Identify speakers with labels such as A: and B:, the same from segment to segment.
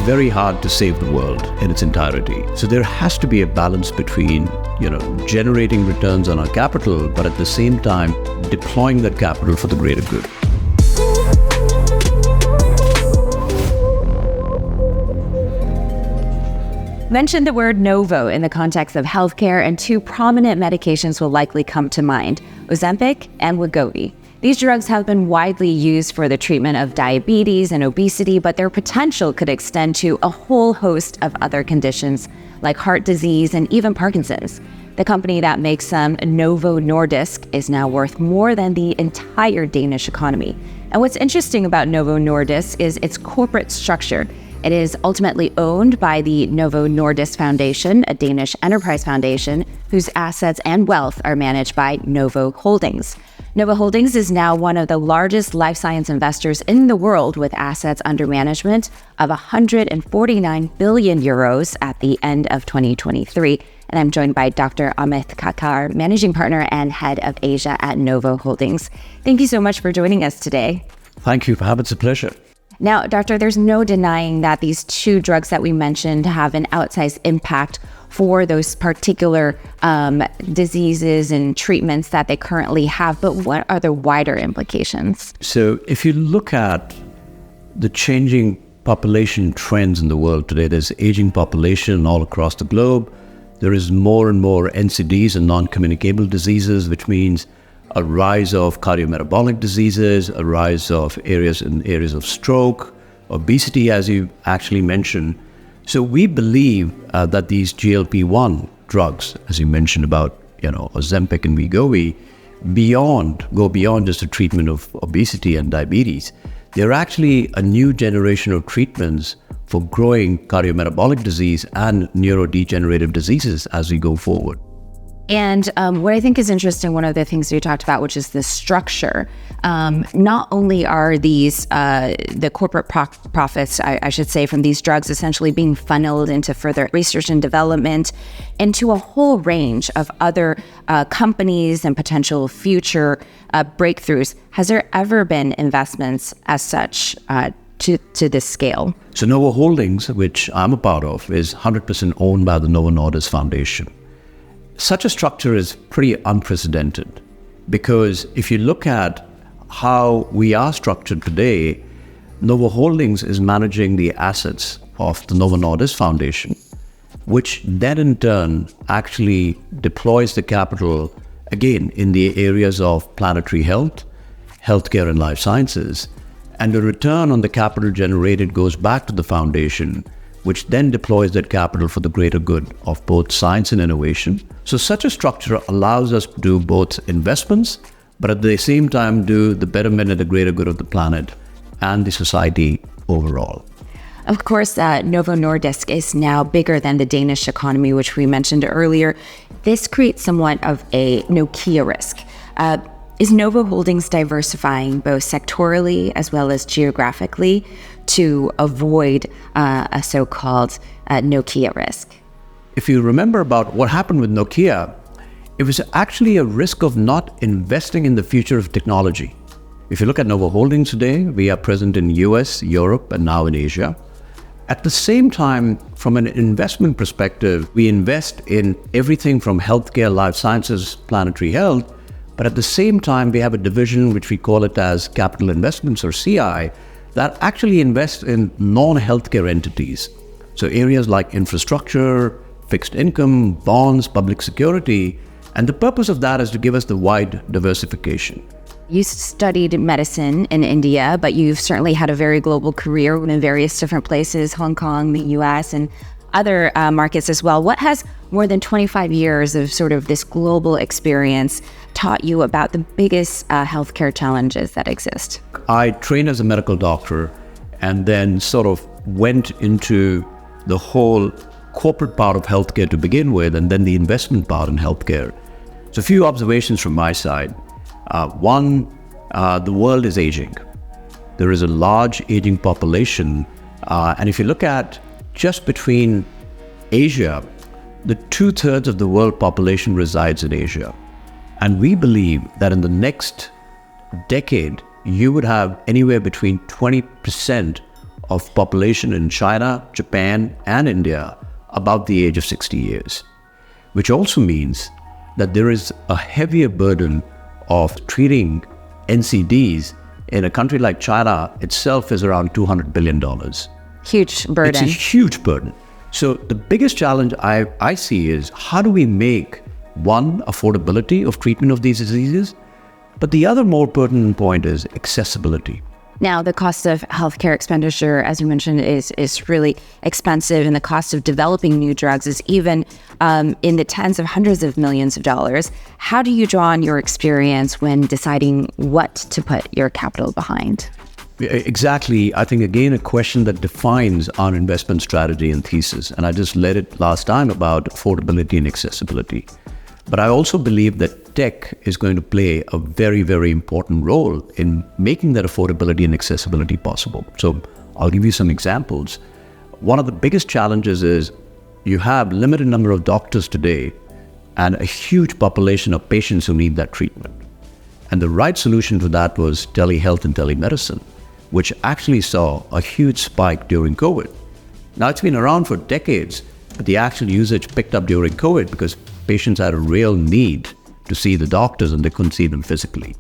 A: it's very hard to save the world in its entirety. So there has to be a balance between, generating returns on our capital, but at the same time, deploying that capital for the greater good.
B: Mention the word Novo in the context of healthcare, and two prominent medications will likely come to mind: Ozempic and Wegovy. These drugs have been widely used for the treatment of diabetes and obesity, but their potential could extend to a whole host of other conditions like heart disease and even Parkinson's. The company that makes them, Novo Nordisk, is now worth more than the entire Danish economy. And what's interesting about Novo Nordisk is its corporate structure. It is ultimately owned by the Novo Nordisk Foundation, a Danish enterprise foundation whose assets and wealth are managed by Novo Holdings. Novo Holdings is now one of the largest life science investors in the world, with assets under management of 149 billion euros at the end of 2023. And I'm joined by Dr. Amit Kakar, managing partner and head of Asia at Novo Holdings. Thank you so much for joining us today.
A: Thank you, Pam. It's a pleasure.
B: Now, Doctor, there's no denying that these two drugs that we mentioned have an outsized impact for those particular diseases and treatments that they currently have. But what are the wider implications?
A: So if you look at the changing population trends in the world today, there's aging population all across the globe. There is more and more NCDs and non-communicable diseases, which means a rise of cardiometabolic diseases, a rise of areas of stroke, obesity, as you actually mentioned. So we believe that these GLP-1 drugs, as you mentioned about, Ozempic and Wegovy, go beyond just the treatment of obesity and diabetes. They're actually a new generation of treatments for growing cardiometabolic disease and neurodegenerative diseases as we go forward.
B: And what I think is interesting, one of the things you talked about, which is the structure. Not only are these, the corporate profits, I should say, from these drugs essentially being funneled into further research and development, into a whole range of other companies and potential future breakthroughs. Has there ever been investments as such to this scale?
A: So Novo Holdings, which I'm a part of, is 100% owned by the Novo Nordisk Foundation. Such a structure is pretty unprecedented, because if you look at how we are structured today, Novo Holdings is managing the assets of the Novo Nordisk Foundation, which then in turn actually deploys the capital again in the areas of planetary health, healthcare and life sciences. And the return on the capital generated goes back to the foundation, which then deploys that capital for the greater good of both science and innovation. So such a structure allows us to do both investments, but at the same time do the betterment and the greater good of the planet and the society overall.
B: Of course, Novo Nordisk is now bigger than the Danish economy, which we mentioned earlier. This creates somewhat of a Nokia risk. Is Novo Holdings diversifying both sectorally as well as geographically to avoid a so-called Nokia risk?
A: If you remember about what happened with Nokia, it was actually a risk of not investing in the future of technology. If you look at Novo Holdings today, we are present in US, Europe, and now in Asia. At the same time, from an investment perspective, we invest in everything from healthcare, life sciences, planetary health, but at the same time, we have a division which we call it as capital investments, or CI, that actually invests in non-healthcare entities. So areas like infrastructure, fixed income, bonds, public security, and the purpose of that is to give us the wide diversification.
B: You studied medicine in India, but you've certainly had a very global career in various different places, Hong Kong, the US, and other markets as well. What has more than 25 years of sort of this global experience taught you about the biggest healthcare challenges that exist?
A: I trained as a medical doctor and then sort of went into the whole corporate part of healthcare to begin with, and then the investment part in healthcare. So a few observations from my side. One, the world is aging. There is a large aging population. And if you look at just between Asia, the 2/3 of the world population resides in Asia. And we believe that in the next decade, you would have anywhere between 20% of population in China, Japan, and India above the age of 60 years, which also means that there is a heavier burden of treating NCDs in a country like China itself is around $200 billion.
B: Huge burden.
A: It's a huge burden. So the biggest challenge I see is how do we make, one, affordability of treatment of these diseases, but the other more pertinent point is accessibility.
B: Now, the cost of healthcare expenditure, as you mentioned, is really expensive, and the cost of developing new drugs is even in the tens of hundreds of millions of dollars. How do you draw on your experience when deciding what to put your capital behind?
A: Exactly. I think, again, a question that defines our investment strategy and thesis. And I just led it last time about affordability and accessibility. But I also believe that tech is going to play a very, very important role in making that affordability and accessibility possible. So I'll give you some examples. One of the biggest challenges is you have limited number of doctors today and a huge population of patients who need that treatment. And the right solution to that was telehealth and telemedicine, which actually saw a huge spike during COVID. Now, it's been around for decades, but the actual usage picked up during COVID because patients had a real need to see the doctors and they couldn't see them physically.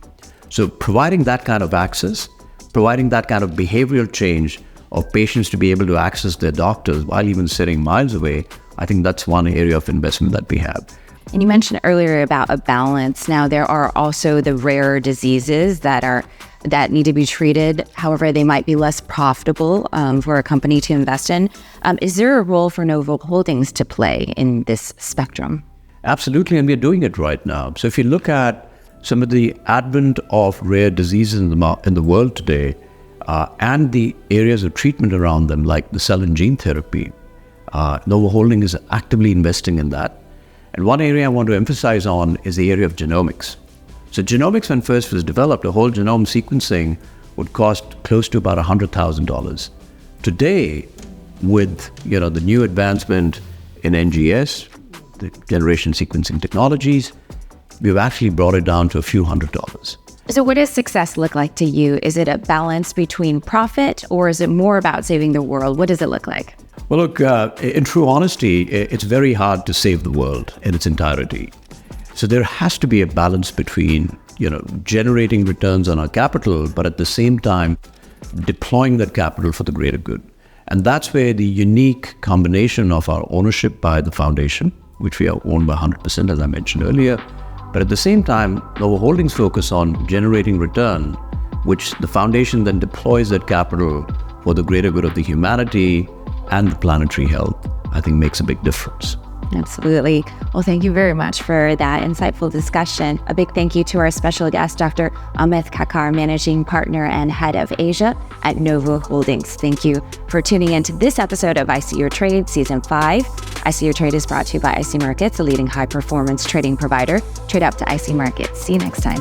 A: So providing that kind of access, providing that kind of behavioral change of patients to be able to access their doctors while even sitting miles away, I think that's one area of investment that we have.
B: And you mentioned earlier about a balance. Now, there are also the rare diseases that need to be treated. However, they might be less profitable for a company to invest in. Is there a role for Novo Holdings to play in this spectrum?
A: Absolutely, and we're doing it right now. So if you look at some of the advent of rare diseases in the world today, and the areas of treatment around them, like the cell and gene therapy, Novo Holdings is actively investing in that. And one area I want to emphasize on is the area of genomics. So genomics, when first was developed, a whole genome sequencing would cost close to about $100,000. Today, with the new advancement in NGS, the generation sequencing technologies, we've actually brought it down to a few $100s.
B: So what does success look like to you? Is it a balance between profit, or is it more about saving the world? What does it look like?
A: Well, look, in true honesty, it's very hard to save the world in its entirety. So there has to be a balance between, generating returns on our capital, but at the same time, deploying that capital for the greater good. And that's where the unique combination of our ownership by the foundation, which we are owned by 100%, as I mentioned earlier, but at the same time, Novo Holdings focus on generating return, which the foundation then deploys that capital for the greater good of the humanity and the planetary health, I think makes a big difference.
B: Absolutely. Well, thank you very much for that insightful discussion. A big thank you to our special guest, Dr. Amit Kakar, Managing Partner and Head of Asia at Novo Holdings. Thank you for tuning in to this episode of I See Your Trade, Season 5. I See Your Trade is brought to you by IC Markets, a leading high-performance trading provider. Trade up to IC Markets. See you next time.